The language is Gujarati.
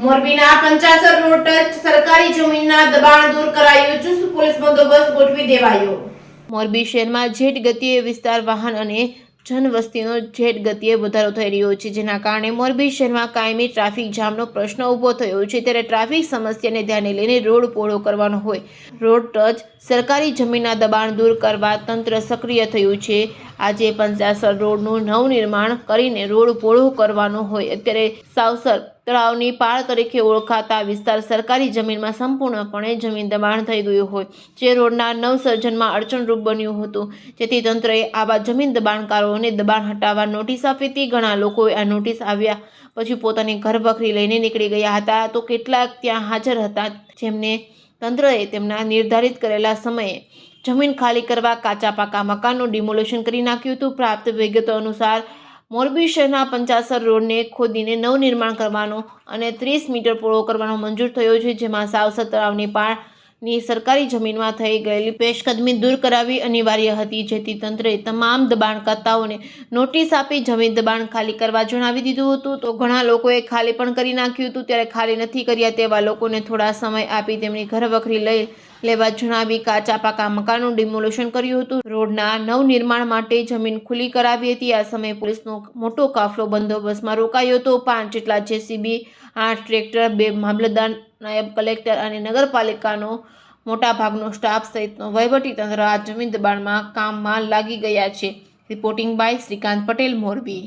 મોરબીના પંચાસર રોડ ટચ સરકારી જમીનના દબાણ દૂર કરાયું, ચુસ્ત પોલીસ બંદોબસ્ત ગોઠવી દેવાયો। મોરબી શહેરમાં જેટ ગતિએ વિસ્તાર વાહન અને જનવસ્તીનો જેટ ગતિએ વધારો થઈ રહ્યો છે, જેના કારણે મોરબી શહેરમાં કાયમી ટ્રાફિક જામનો પ્રશ્ન ઊભો થયો છે। ત્યારે ટ્રાફિક સમસ્યાને ધ્યાને લઈને રોડ પહોળો કરવાનો હોય, રોડ ટચ સરકારી જમીનના દબાણ દૂર કરવા તંત્ર સક્રિય થયું છે। આજે પંચાસર રોડનું નવનિર્માણ કરીને રોડ પહોળો કરવાનો હોય, અત્યારે સાવસર તળાવની પાળ તરીકે ઓળખાતા વિસ્તાર સરકારી જમીનમાં સંપૂર્ણપણે જમીન દબાણ થઈ ગયું હોય, જે રોડના નવસર્જનમાં અડચણરૂપ બન્યું હતું, જેથી તંત્રએ આવા જમીન દબાણકારોને દબાણ હટાવવા નોટિસ આપી હતી। ઘણા લોકોએ આ નોટિસ આવ્યા પછી પોતાની ઘરવખરી લઈને નીકળી ગયા હતા, તો કેટલાક ત્યાં હાજર હતા જેમને તંત્રએ તેમના નિર્ધારિત કરેલા સમયે જમીન ખાલી કરવા કાચા પાકા મકાનનું ડિમોલેશન કરી નાખ્યું હતું। પ્રાપ્ત વિગતો અનુસાર મોરબી શહેરના પંચાસર રોડને ખોદીને નવનિર્માણ કરવાનો અને 30 મીટર પહોળો કરવાનો મંજૂર થયો છે, જેમાં સાવસર તળાવની પાળની સરકારી જમીનમાં થઈ ગયેલી પેશકદમી દૂર કરાવવી અનિવાર્ય હતી, જેથી તંત્રએ તમામ દબાણકર્તાઓને નોટિસ આપી જમીન દબાણ ખાલી કરવા જણાવી દીધું હતું। તો ઘણા લોકોએ ખાલી પણ કરી નાખ્યું હતું, ત્યારે ખાલી નથી કર્યા તેવા લોકોને થોડા સમય આપી તેમની ઘરવખરી લઈ લેવા જણાવી કાચા પાકા મકાનનું ડિમોલેશન કર્યું હતું। રોડના નવનિર્માણ માટે જમીન ખુલ્લી કરાવી હતી। આ સમયે પોલીસનો મોટો કાફલો બંદોબસ્તમાં રોકાયો હતો। 5 જેટલા જેસીબી, 8 ટ્રેક્ટર, 2 મામલતદાર, નાયબ કલેક્ટર અને નગરપાલિકાનો મોટા ભાગનો સ્ટાફ સહિતનો વહીવટીતંત્ર આ જમીન દબાણમાં કામમાં લાગી ગયા છે। Reporting by Shrikant Patel, Morbi.